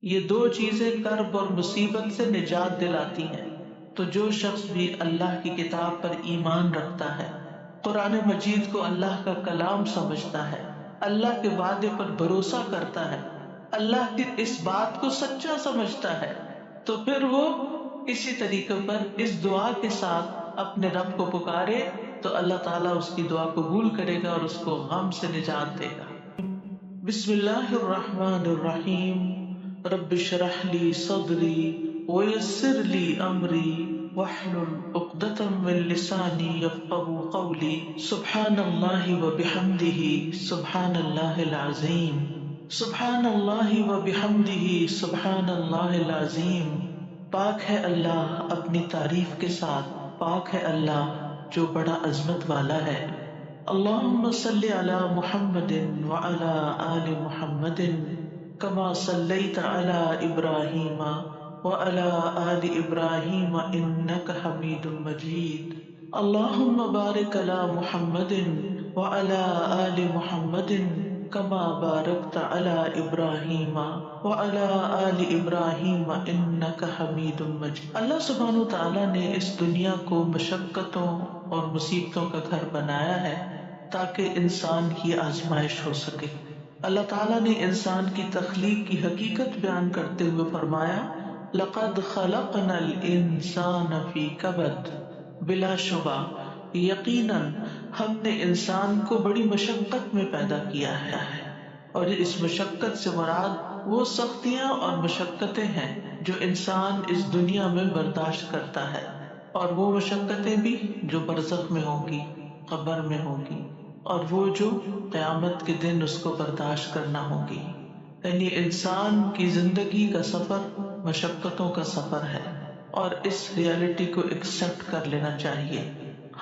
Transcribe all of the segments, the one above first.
یہ دو چیزیں کرب اور مصیبت سے نجات دلاتی ہیں۔ تو جو شخص بھی اللہ کی کتاب پر ایمان رکھتا ہے، قرآن مجید کو اللہ کا کلام سمجھتا ہے، اللہ کے وعدے پر بھروسہ کرتا ہے، اللہ کی اس بات کو سچا سمجھتا ہے، تو پھر وہ اسی طریقے پر اس دعا کے ساتھ اپنے رب کو پکارے تو اللہ تعالیٰ اس کی دعا قبول کرے گا اور اس کو غم سے نجات دے گا۔ بسم اللہ الرحمن الرحیم، رب اشرح لی صدری ویسر لی امری واحلل عقدۃ من لسانی یفقهوا قولی، سبحان اللہ وبحمدہ، سبحان اللہ العظیم، سبحان اللہ وبحمدہ، سبحان اللہ العظیم۔ پاک ہے اللہ اپنی تعریف کے ساتھ، پاک ہے اللہ جو بڑا عظمت والا ہے۔ اللہم صلی علی محمد وعلی آل محمد کما صلیت علی ابراہیم وعلی آل ابراہیم انک حمید مجید۔ اللہم بارک علی محمد وعلی آل محمد کما بارکت علی ابراہیم وعلی آل ابراہیم انک حمید مجید۔ اللہ سبحانہ وتعالیٰ نے اس دنیا کو مشقتوں اور مصیبتوں کا گھر بنایا ہے تاکہ انسان کی آزمائش ہو سکے۔ اللہ تعالیٰ نے انسان کی تخلیق کی حقیقت بیان کرتے ہوئے فرمایا، لَقَدْ خَلَقْنَا الْإِنسَانَ فِي كَبَدٍ، بلا شبہ یقیناً ہم نے انسان کو بڑی مشقت میں پیدا کیا ہے، اور اس مشقت سے مراد وہ سختیاں اور مشقتیں ہیں جو انسان اس دنیا میں برداشت کرتا ہے، اور وہ مشقتیں بھی جو برزخ میں ہوں گی، قبر میں ہوں گی، اور وہ جو قیامت کے دن اس کو برداشت کرنا ہوں گی۔ یعنی انسان کی زندگی کا سفر مشقتوں کا سفر ہے، اور اس ریالٹی کو ایکسپٹ کر لینا چاہیے۔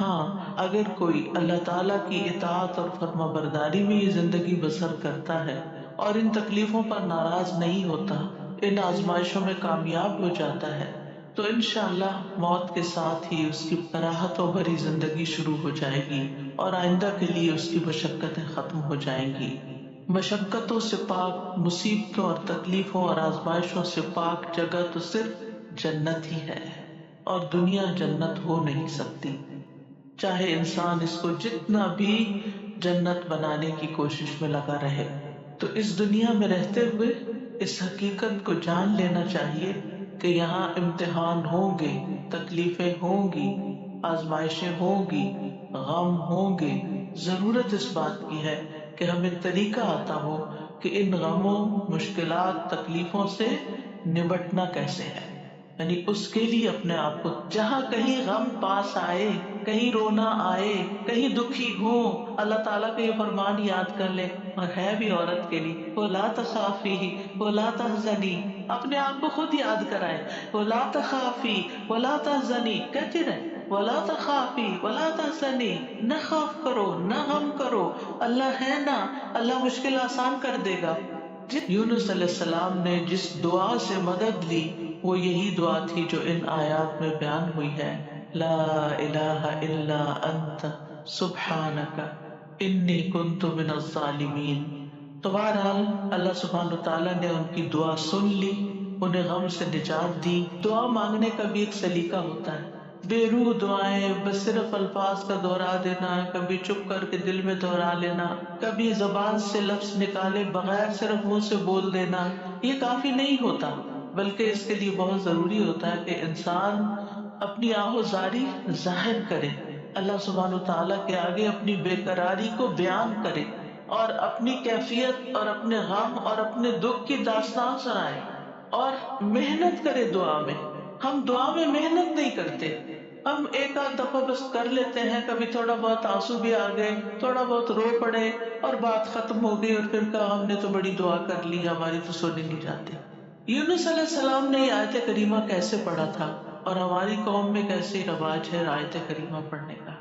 ہاں، اگر کوئی اللہ تعالیٰ کی اطاعت اور فرما برداری میں یہ زندگی بسر کرتا ہے اور ان تکلیفوں پر ناراض نہیں ہوتا، ان آزمائشوں میں کامیاب ہو جاتا ہے، تو انشاءاللہ موت کے ساتھ ہی اس کی راحتوں بھری زندگی شروع ہو جائے گی اور آئندہ کے لیے اس کی مشقتیں ختم ہو جائیں گی۔ مشقتوں سے پاک، مصیبتوں اور تکلیفوں اور آزمائشوں سے پاک جگہ تو صرف جنت ہی ہے، اور دنیا جنت ہو نہیں سکتی، چاہے انسان اس کو جتنا بھی جنت بنانے کی کوشش میں لگا رہے۔ تو اس دنیا میں رہتے ہوئے اس حقیقت کو جان لینا چاہیے کہ یہاں امتحان ہوں گے، تکلیفیں ہوں گی، آزمائشیں ہوں گی، غم ہوں گے۔ ضرورت اس بات کی ہے کہ ہمیں طریقہ آتا ہو کہ ان غموں، مشکلات، تکلیفوں سے نمٹنا کیسے ہے، یعنی اس کے لیے اپنے آپ کو جہاں کہیں غم پاس آئے، کہیں رونا آئے، کہیں دکھی ہو، اللہ تعالیٰ کا یہ فرمان یاد کر لے، اور ہے بھی عورت کے لیے، وَلَا تَخَافِي وَلَا تَحْزَنِي، اپنے آپ کو خود یاد کرائے، وَلَا تَخَافِي وَلَا تَحْزَنِي، کہتے رہے، وَلَا تَخَافِي وَلَا تَحْزَنِي، نہ خوف کرو، نہ غم کرو، اللہ ہے نا، اللہ مشکل آسان کر دے گا۔ یونس علیہ السلام نے جس دعا سے مدد لی وہ یہی دعا تھی جو ان آیات میں بیان ہوئی ہے، لا الہ الا انت سبحانک انی کنت من الظالمین۔ تو بہرحال اللہ سبحانہ وتعالیٰ نے ان کی دعا سن لی، انہیں غم سے نجات دی۔ دعا مانگنے کا بھی ایک سلیقہ ہوتا ہے، بے روح دعائیں، بس صرف الفاظ کا دہرا دینا، کبھی چپ کر کے دل میں دہرا لینا، کبھی زبان سے لفظ نکالے بغیر صرف منہ سے بول دینا، یہ کافی نہیں ہوتا، بلکہ اس کے لیے بہت ضروری ہوتا ہے کہ انسان اپنی آہوازاری ظاہر کرے، اللہ سبحانہ وتعالیٰ کے آگے اپنی بے قراری کو بیان کرے، اور اپنی کیفیت اور اپنے غم اور اپنے دکھ کی داستان سنائے، اور محنت کرے دعا میں۔ ہم دعا میں محنت نہیں کرتے، ہم ایک آدھ دفعہ بس کر لیتے ہیں، کبھی تھوڑا بہت آنسو بھی آ گئے، تھوڑا بہت رو پڑے اور بات ختم ہو گئی، اور پھر کہا ہم نے تو بڑی دعا کر لی، ہماری تو سنی نہیں جاتی۔ یونس علیہ السلام نے یہ آیت کریمہ کیسے پڑھا تھا، اور ہماری قوم میں کیسے رواج ہے آیت کریمہ پڑھنے کا؟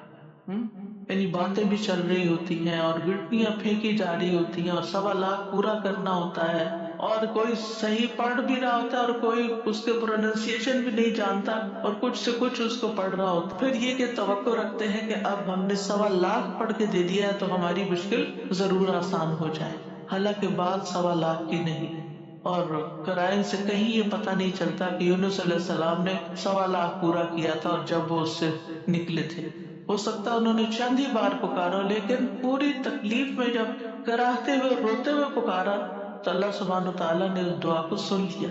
یعنی باتیں بھی چل رہی ہوتی ہیں اور گٹنیاں پھینکی جا رہی ہوتی ہیں، اور 1.25 پورا کرنا ہوتا ہے، اور کوئی صحیح پڑھ بھی رہا ہوتا ہے اور کوئی اس کے پروننسیشن بھی نہیں جانتا، اور کچھ سے کچھ اس کو پڑھ رہا ہوتا، پھر یہ کہ توقع رکھتے ہیں کہ اب ہم نے 1.25 پڑھ کے دے دیا ہے تو ہماری مشکل ضرور آسان ہو جائے، حالانکہ بات 1.25 کی نہیں، اور قرائن سے کہیں یہ پتہ نہیں چلتا کہ یونس علیہ السلام نے 1.25 پورا کیا تھا اور جب وہ اس سے نکلے تھے. ہو سکتا انہوں نے چند ہی بار پکارا، لیکن پوری تکلیف میں جب کراہتے ہوئے روتے ہوئے پکارا تو اللہ سبحانہ تعالیٰ نے اس دعا کو سن لیا.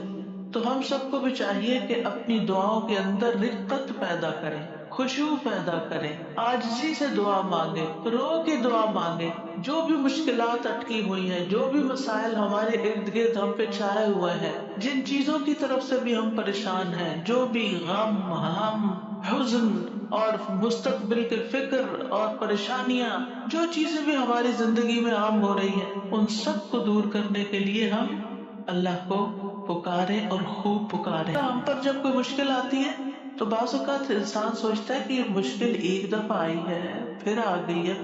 تو ہم سب کو بھی چاہیے کہ اپنی دعاؤں کے اندر رقت پیدا کریں، خشوع پیدا کریں، عاجزی سے دعا مانگے، رو کے دعا مانگے. جو بھی مشکلات اٹکی ہوئی ہیں، جو بھی مسائل ہمارے ارد گرد ہم پہ چھائے ہوئے ہیں، جن چیزوں کی طرف سے بھی ہم پریشان ہیں، جو بھی غم، ہم، حزن اور مستقبل کے فکر اور پریشانیاں، جو چیزیں بھی ہماری زندگی میں عام ہو رہی ہیں، ان سب کو دور کرنے کے لیے ہم اللہ کو پکارے اور خوب پکارے. ہم پر جب کوئی مشکل آتی ہے تو بعض اوقات انسان سوچتا ہے کہ یہ مشکل ایک دفعہ آئی ہے، پھر آ گئی ہے،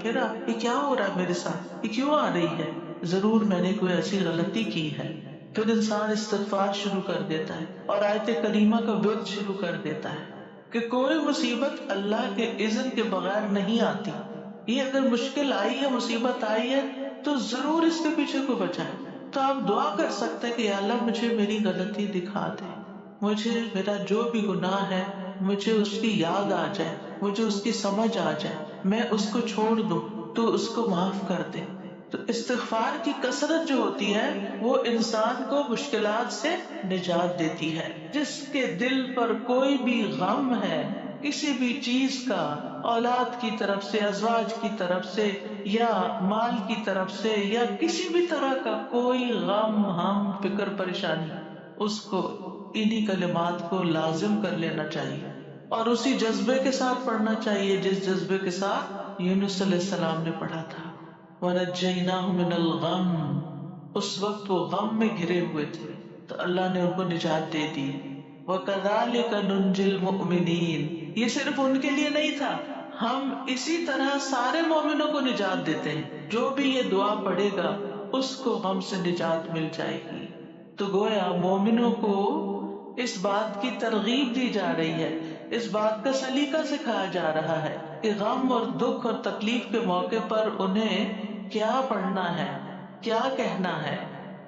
یہ کیا ہو رہا ہے میرے ساتھ، یہ کیوں آ رہی ہے؟ ضرور میں نے کوئی ایسی غلطی کی ہے. پھر انسان استغفار شروع کر دیتا ہے اور آیت کریمہ کا ورد شروع کر دیتا ہے کہ کوئی مصیبت اللہ کے اذن کے بغیر نہیں آتی. یہ اگر مشکل آئی ہے، مصیبت آئی ہے، تو ضرور اس کے پیچھے کوئی وجہ ہے. تو آپ دعا کر سکتے ہیں کہ یا اللہ مجھے میری غلطی دکھا دے، مجھے میرا جو بھی گناہ ہے مجھے اس کی یاد آ جائے، مجھے اس کی سمجھ آ جائے، میں اس کو چھوڑ دوں، تو اس کو معاف کر دے. تو استغفار کی کثرت جو ہوتی ہے وہ انسان کو مشکلات سے نجات دیتی ہے. جس کے دل پر کوئی بھی غم ہے کسی بھی چیز کا، اولاد کی طرف سے، ازواج کی طرف سے، یا مال کی طرف سے، یا کسی بھی طرح کا کوئی غم، ہم، فکر، پریشانی، اس کو انہی کلمات کو لازم کر لینا چاہیے اور اسی جذبے کے ساتھ پڑھنا چاہیے جس جذبے کے ساتھ یونس علیہ السلام نے پڑھا تھا. وَنَجَّيْنَاهُ مِنَ الْغَمِّ، اس وقت وہ غم میں گھرے ہوئے تھے تو اللہ نے ان کو نجات دے دی. وَكَذَلِكَ نُنْجِي الْمُؤْمِنِينَ، یہ صرف ان کے لیے نہیں تھا، ہم اسی طرح سارے مومنوں کو نجات دیتے ہیں. جو بھی یہ دعا پڑھے گا اس کو غم سے نجات مل جائے گی. تو گویا مومنوں کو اس بات کی ترغیب دی جا رہی ہے، اس بات کا سلیقہ سکھایا جا رہا ہے کہ غم اور دکھ اور تکلیف کے موقع پر انہیں کیا پڑھنا ہے، کیا کہنا ہے.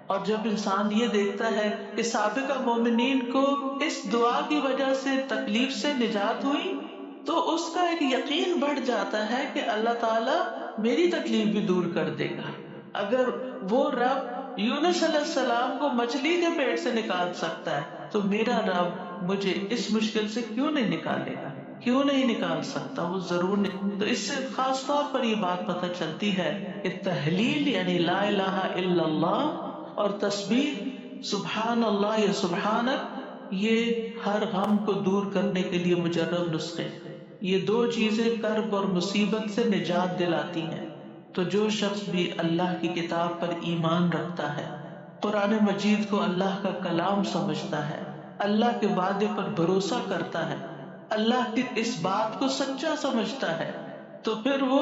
اور جب انسان یہ دیکھتا ہے کہ سابقہ مومنین کو اس دعا کی وجہ سے تکلیف سے نجات ہوئی تو اس کا ایک یقین بڑھ جاتا ہے کہ اللہ تعالیٰ میری تکلیف بھی دور کر دے گا. اگر وہ رب یونس علیہ السلام کو مچھلی کے پیٹ سے نکال سکتا ہے تو میرا رب مجھے اس مشکل سے کیوں نہیں نکالے گا، کیوں نہیں نکال سکتا، وہ ضرور نہیں. تو اس سے خاص طور پر یہ بات پتہ چلتی ہے کہ تحلیل یعنی لا الہ الا اللہ اور تسبیح سبحان اللہ یا سبحانک، یہ ہر غم کو دور کرنے کے لیے مجرب نسخے. یہ دو چیزیں کرب اور مصیبت سے نجات دلاتی ہیں. تو جو شخص بھی اللہ کی کتاب پر ایمان رکھتا ہے، قرآن مجید کو اللہ کا کلام سمجھتا ہے، اللہ کے وعدے پر بھروسہ کرتا ہے، اللہ کی اس بات کو سچا سمجھتا ہے، تو پھر وہ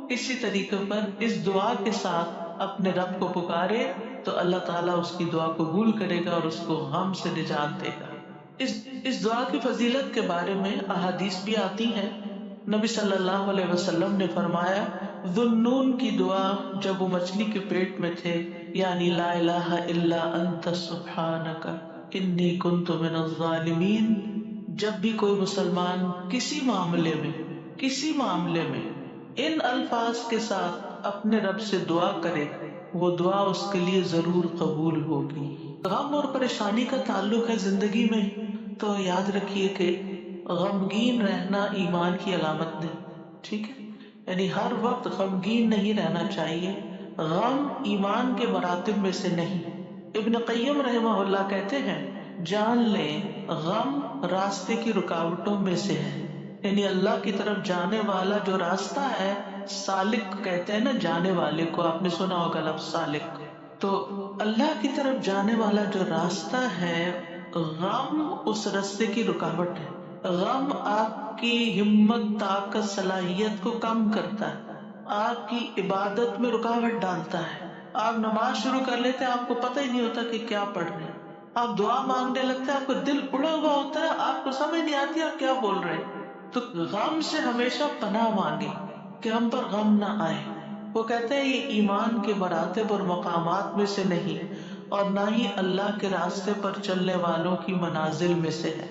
اسی طریقے پر اس دعا کے ساتھ اپنے رب کو پکارے تو اللہ تعالیٰ اس کی دعا قبول کرے گا اور اس کو غم سے نجات دے گا. اس دعا کی فضیلت کے بارے میں احادیث بھی آتی ہیں. نبی صلی اللہ علیہ وسلم نے فرمایا ذُنُّون کی دعا جب وہ مچھلی کے پیٹ میں تھے، یعنی لا الہ الا انت سبحانک انی کنت من الظالمین، جب بھی کوئی مسلمان کسی معاملے میں ان الفاظ کے ساتھ اپنے رب سے دعا کرے وہ دعا اس کے لیے ضرور قبول ہوگی. غم اور پریشانی کا تعلق ہے زندگی میں تو یاد رکھیے کہ غمگین رہنا ایمان کی علامت نہیں. ٹھیک ہے، یعنی ہر وقت غمگین نہیں رہنا چاہیے. غم ایمان کے مراتب میں سے نہیں. ابن قیم رحمہ اللہ کہتے ہیں جان لیں غم راستے کی رکاوٹوں میں سے ہے. یعنی اللہ کی طرف جانے والا جو راستہ ہے، سالک کہتے ہیں نا جانے والے کو، آپ نے سنا ہوگا لفظ سالک. تو اللہ کی طرف جانے والا جو راستہ ہے، غم اس راستے کی رکاوٹ ہے. غم آپ کی ہمت، طاقت، صلاحیت کو کم کرتا ہے، آپ کی عبادت میں رکاوٹ ڈالتا ہے. آپ نماز شروع کر لیتے ہیں، آپ کو پتہ ہی نہیں ہوتا کہ کیا پڑھ رہے ہیں. آپ دعا مانگنے لگتے ہیں، آپ کو دل اڑا ہوا ہوتا ہے، آپ کو سمجھ نہیں آتی آپ کیا بول رہے ہیں. تو غم سے ہمیشہ پناہ مانگے کہ ہم پر غم نہ آئے. وہ کہتے ہیں یہ ایمان کے مراتب اور مقامات میں سے نہیں، اور نہ ہی اللہ کے راستے پر چلنے والوں کی منازل میں سے ہے۔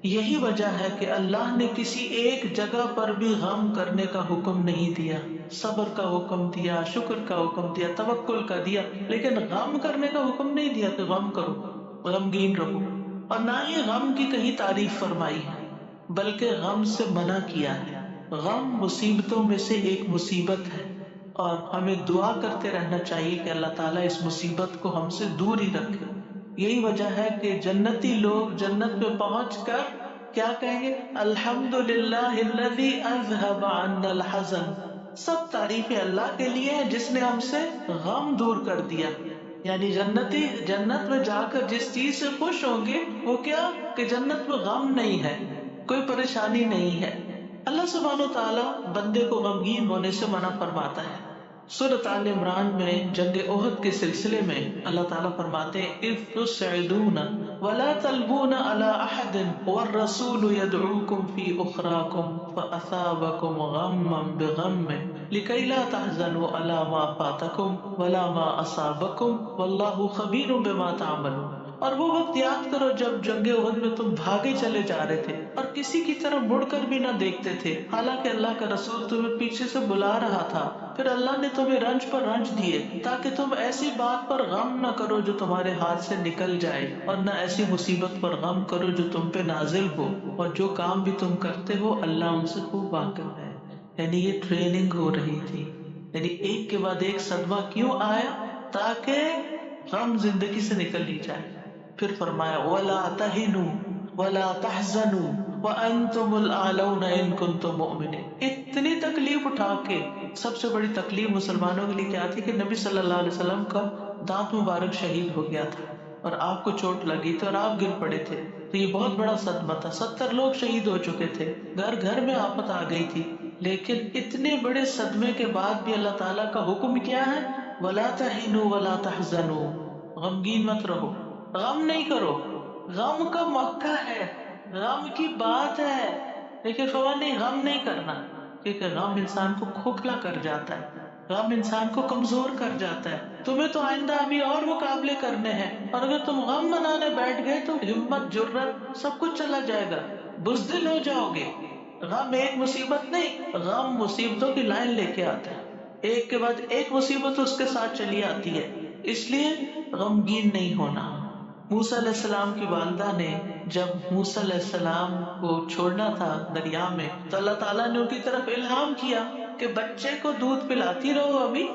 یہی وجہ ہے کہ اللہ نے کسی ایک جگہ پر بھی غم کرنے کا حکم نہیں دیا، صبر کا حکم دیا، شکر کا حکم دیا، توکل کا دیا، لیکن غم کرنے کا حکم نہیں دیا کہ غم کرو، غمگین رہو، اور نہ ہی غم کی کہیں تعریف فرمائی ہے، بلکہ غم سے منع کیا ہے۔ غم مصیبتوں میں سے ایک مصیبت ہے، اور ہمیں دعا کرتے رہنا چاہیے کہ اللہ تعالیٰ اس مصیبت کو ہم سے دور ہی رکھے۔ یہی وجہ ہے کہ جنتی لوگ جنت میں پہنچ کر کیا کہیں گے؟ الحمدللہ الذی اذھب عنا الحزن، سب تعریفیں اللہ کے لیے ہیں جس نے ہم سے غم دور کر دیا۔ یعنی جنتی جنت میں جا کر جس چیز سے خوش ہوں گے وہ کیا کہ جنت میں غم نہیں ہے، کوئی پریشانی نہیں ہے۔ اللہ سبحانہ و تعالیٰ بندے کو غمگین ہونے سے منع فرماتا ہے۔ سورۃ آل عمران میں جنگ احد کے سلسلے میں اللہ تعالیٰ فرماتے ہیں اذ تسعدون ولا تلوون على احد والرسول يدعوكم في اخراكم فاثابكم غما بغم لكي لا تحزنوا على ما فاتكم ولا ما اصابكم والله خبير بما تعملون۔ اور وہ وقت یاد کرو جب جنگ احد میں تم بھاگے چلے جا رہے تھے اور کسی کی طرف مڑ کر بھی نہ دیکھتے تھے، حالانکہ اللہ کا رسول تمہیں پیچھے سے بلا رہا تھا، پھر اللہ نے تمہیں رنج پر رنج دیے تاکہ تم ایسی بات پر غم نہ کرو جو تمہارے ہاتھ سے نکل جائے، اور نہ ایسی مصیبت پر غم کرو جو تم پہ نازل ہو، اور جو کام بھی تم کرتے ہو اللہ ان سے خوب واقف ہے۔ یعنی یہ ٹریننگ ہو رہی تھی، یعنی ایک کے بعد ایک صدمہ کیوں آیا؟ تاکہ غم زندگی سے نکل ہی جائے۔ پھر فرمایا وَلَا تَهِنُوا وَلَا تَحْزَنُوا وَأَنْتُمُ الْأَعْلَوْنَ إِن كُنتُم مُؤْمِنِينَ۔ اتنی تکلیف اٹھا کے سب سے بڑی تکلیف مسلمانوں کے لیے کیا تھی کہ نبی صلی اللہ علیہ وسلم کا دانت مبارک شہید ہو گیا تھا اور آپ کو چوٹ لگی تھی اور آپ گر پڑے تھے، تو یہ بہت بڑا صدمہ تھا۔ 70 لوگ شہید ہو چکے تھے، گھر گھر میں آفت آ گئی تھی، لیکن اتنے بڑے صدمے کے بعد بھی اللہ تعالیٰ کا حکم کیا ہے؟ وَلَا تَهِنُوا وَلَا تَحْزَنُوا، غمگین مت رہو، غم نہیں کرو۔ غم کا موقع ہے، غم کی بات ہے، لیکن فوراً نہیں، غم نہیں کرنا، کیونکہ غم انسان کو کھوکھلا کر جاتا ہے، غم انسان کو کمزور کر جاتا ہے۔ تمہیں تو آئندہ ابھی اور مقابلے کرنے ہیں، اور اگر تم غم منانے بیٹھ گئے تو ہمت، جرت سب کچھ چلا جائے گا، بزدل ہو جاؤ گے۔ غم ایک مصیبت نہیں، غم مصیبتوں کی لائن لے کے آتا ہے، ایک کے بعد ایک مصیبت اس کے ساتھ چلی آتی ہے، اس لیے غمگین نہیں ہونا۔ موسیٰ علیہ السلام کی والدہ نے جب موسیٰ علیہ السلام کو چھوڑنا تھا دریا میں تو اللہ تعالیٰ نے ان کی طرف الہام کیا کہ بچے کو دودھ پلاتی رہو ابھی،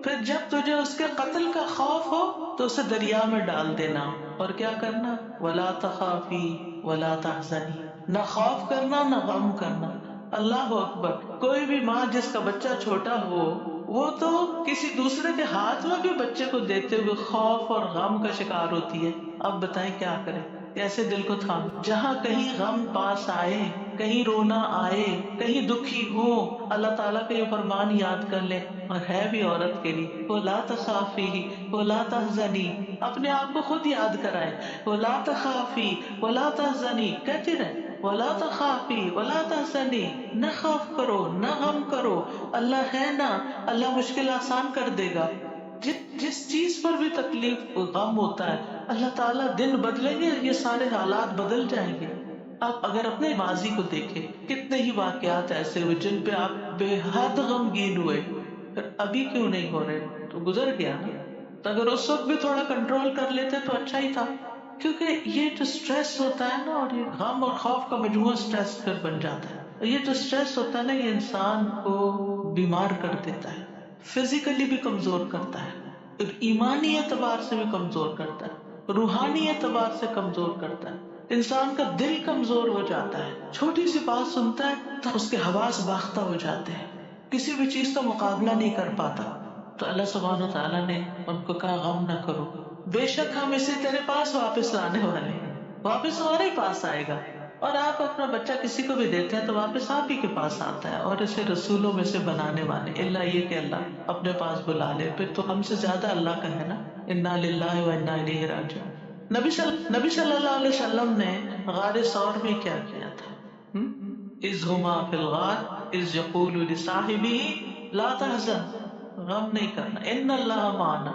پھر جب تجھے اس کے قتل کا خوف ہو تو اسے دریا میں ڈال دینا، اور کیا کرنا؟ وَلَا تَخَافِي وَلَا تَحْزَنِي، نہ خوف کرنا نہ غم کرنا۔ اللہ اکبر! کوئی بھی ماں جس کا بچہ چھوٹا ہو وہ تو کسی دوسرے کے ہاتھ میں بھی بچے کو دیتے ہوئے خوف اور غم کا شکار ہوتی ہے۔ اب بتائیں کیا کریں، کیسے دل کو تھام؟ جہاں کہیں غم پاس آئے، کہیں رونا آئے، کہیں دکھی ہو، اللہ تعالیٰ کا یہ فرمان یاد کر لیں، اور ہے بھی عورت کے لیے، وَلَا تَخَافِي وَلَا تَحْزَنِي، اپنے آپ کو خود یاد کرائیں، وَلَا تَخَافِي وَلَا تَحْزَنِي، کہتے رہیں وَلَا تَخَافِي وَلَا تَحْزَنِي، نہ خوف کرو نہ غم کرو، اللہ ہے نا، اللہ مشکل آسان کر دے گا۔ جس چیز پر بھی تکلیف غم ہوتا ہے اللہ تعالیٰ دن بدلیں گے، یہ سارے حالات بدل جائیں گے۔ آپ اگر اپنے ماضی کو دیکھیں، کتنے ہی واقعات ایسے ہوئے جن پہ آپ بے حد غمگین ہوئے، پھر ابھی کیوں نہیں ہو رہے؟ تو گزر گیا نا، تو اگر اس وقت بھی تھوڑا کنٹرول کر لیتے تو اچھا ہی تھا، کیونکہ یہ جو سٹریس ہوتا ہے نا، اور یہ غم اور خوف کا مجموعہ سٹریس پھر بن جاتا ہے، یہ جو سٹریس ہوتا ہے نا یہ انسان کو بیمار کر دیتا ہے، فزیکلی بھی کمزور کرتا ہے، ایمانی اعتبار سے بھی کمزور کرتا ہے، روحانی اعتبار سے کمزور کرتا ہے، انسان کا دل کمزور ہو جاتا ہے، چھوٹی سی بات سنتا ہے تو اس کے حواس باختہ ہو جاتے ہیں، کسی بھی چیز کا مقابلہ نہیں کر پاتا۔ تو اللہ سبحانہ و تعالیٰ نے ان کو کہا غم نہ کرو، بے شک ہم اسے تیرے پاس واپس لانے والے ہیں، واپس ہمارے پاس آئے گا، اور آپ اپنا بچہ کسی کو بھی دیتے ہیں تو واپس آپ ہی کے پاس آتا ہے، اور اسے رسولوں میں سے بنانے والے، اللہ یہ کہ اللہ اپنے پاس بلا لے، پھر تو ہم سے زیادہ اللہ کا ہے نا، انا للہ و انا الیہ راجعون۔ نبی صلی اللہ علیہ وسلم نے غار ثور میں کیا کیا تھا؟ اذ ہما فی الغار اذ یقول لصاحبہ لا تحزن، غم نہیں کرنا، ان اللہ معنا،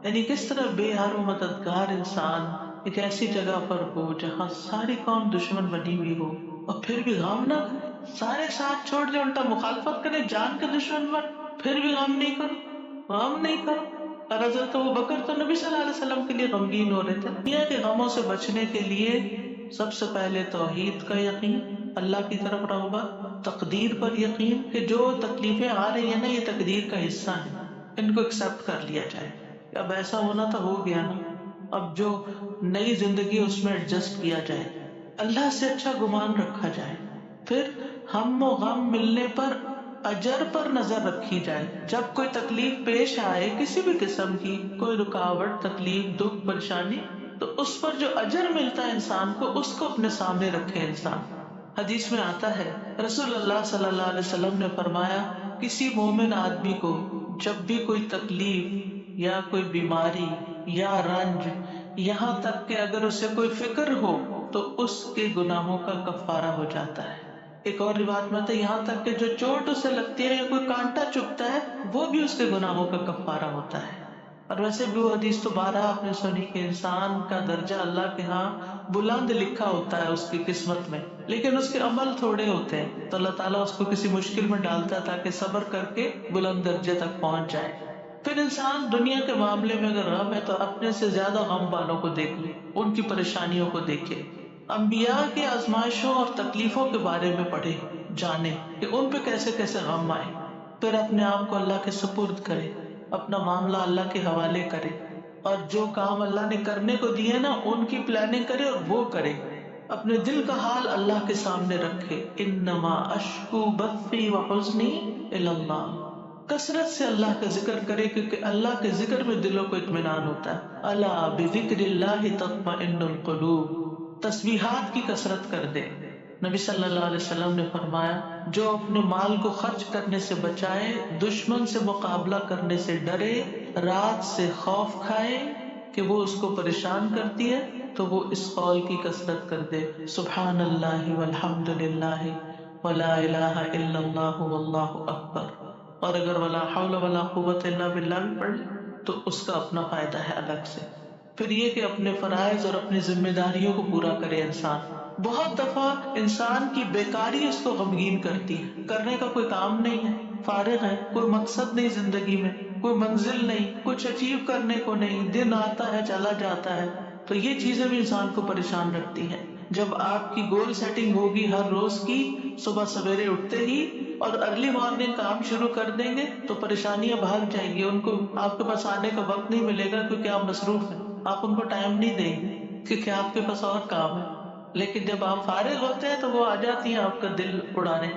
یعنی کس طرح بے ہار و مددگار انسان ایک ایسی جگہ پر ہو جہاں ساری قوم دشمن بنی ہوئی ہو اور پھر بھی غم نہ کرے، سارے ساتھ چھوڑ دے، الٹا مخالفت کرے، جان کے دشمن بن، پھر بھی غم نہیں کرو، غم نہیں کرو۔ اور حضرت ابوبکر تو نبی صلی اللہ علیہ وسلم کے لیے غمگین ہو رہے تھے۔ دنیا کے غموں سے بچنے کے لیے سب سے پہلے توحید کا یقین، اللہ کی طرف رغبت، تقدیر پر یقین کہ جو تکلیفیں آ رہی ہیں نا یہ تقدیر کا حصہ ہیں، ان کو ایکسپٹ کر لیا جائے، اب ایسا ہونا تو ہو گیا نا، اب جو نئی زندگی اس میں ایڈجسٹ کیا جائے، اللہ سے اچھا گمان رکھا جائے، پھر ہم و غم ملنے پر اجر پر نظر رکھی جائے۔ جب کوئی تکلیف پیش آئے کسی بھی قسم کی، کوئی رکاوٹ، تکلیف، دکھ، پریشانی، تو اس پر جو اجر ملتا ہے انسان کو، اس کو اپنے سامنے رکھے انسان۔ حدیث میں آتا ہے رسول اللہ صلی اللہ علیہ وسلم نے فرمایا، کسی مومن آدمی کو جب بھی کوئی تکلیف یا کوئی بیماری یا رنج، یہاں تک کہ اگر اسے کوئی فکر ہو تو اس کے گناہوں کا کفارہ ہو جاتا ہے۔ ایک اور روایت میں آتا ہے یہاں تک کہ جو چوٹ اسے لگتی ہے یا کوئی کانٹا چبھتا ہے وہ بھی اس کے گناہوں کا کفارہ ہوتا ہے۔ اور ویسے بھی وہ حدیث تو بارہ آپ نے سنی کہ انسان کا درجہ اللہ کے ہاں بلند لکھا ہوتا ہے اس کی قسمت میں، لیکن اس کے عمل تھوڑے ہوتے ہیں، تو اللہ تعالیٰ اس کو کسی مشکل میں ڈالتا ہے تاکہ صبر کر کے بلند درجے تک پہنچ جائے۔ پھر انسان دنیا کے معاملے میں اگر غم ہے تو اپنے سے زیادہ غم والوں کو دیکھ لے، ان کی پریشانیوں کو دیکھے، انبیاء کی آزمائشوں اور تکلیفوں کے بارے میں پڑھے، جانے کہ ان پہ کیسے کیسے غم آئے، پھر اپنے آپ کو اللہ کے سپرد کرے، اپنا معاملہ اللہ کے حوالے کرے، اور جو کام اللہ نے کرنے کو دیے نا ان کی پلاننگ کرے اور وہ کرے، اپنے دل کا حال اللہ کے سامنے رکھے، انما اشکو بثی وحزنی الی اللہ، کثرت سے اللہ کا ذکر کرے کیونکہ اللہ کے ذکر میں دلوں کو اطمینان ہوتا ہے۔ الا بذکر اللہ تطمئن القلوب، تسبیحات کی کثرت کر دے۔ نبی صلی اللہ علیہ وسلم نے فرمایا جو اپنے مال کو خرچ کرنے سے بچائے، دشمن سے مقابلہ کرنے سے ڈرے، رات سے خوف کھائے کہ وہ اس کو پریشان کرتی ہے، تو وہ اس قول کی کثرت کر دے، سبحان اللہ والحمد للہ ولا الہ الا اللہ واللہ اکبر، اور اگر ولا حول ولا قوت الا باللہ بھی پڑھ لے تو اس کا اپنا فائدہ ہے الگ سے۔ پھر یہ کہ اپنے فرائض اور اپنی ذمہ داریوں کو پورا کرے انسان۔ بہت دفعہ انسان کی بیکاری اس کو غمگین کرتی ہے، کرنے کا کوئی کام نہیں ہے، فارغ ہے، کوئی مقصد نہیں زندگی میں، کوئی منزل نہیں، کچھ اچیو کرنے کو نہیں، دن آتا ہے چلا جاتا ہے، تو یہ چیزیں بھی انسان کو پریشان رکھتی ہیں۔ جب آپ کی گول سیٹنگ ہوگی ہر روز کی، صبح سویرے اٹھتے ہی اور ارلی مارننگ کام شروع کر دیں گے تو پریشانیاں بھاگ جائیں گی، ان کو آپ کے پاس آنے کا وقت نہیں ملے گا کیونکہ آپ مصروف ہیں، آپ ان کو ٹائم نہیں دیں گے کیونکہ آپ کے پاس اور کام ہے۔ لیکن جب آپ فارغ ہوتے ہیں تو وہ آ جاتی ہیں آپ کا دل اڑانے۔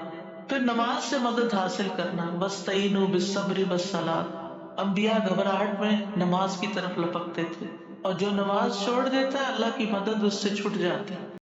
پھر نماز سے مدد حاصل کرنا، وَاسْتَعِینُوا بِالصَّبْرِ وَالصَّلَاةِ، انبیاء گھبراہٹ میں نماز کی طرف لپکتے تھے، اور جو نماز چھوڑ دیتا ہے اللہ کی مدد اس سے چھٹ جاتی ہے۔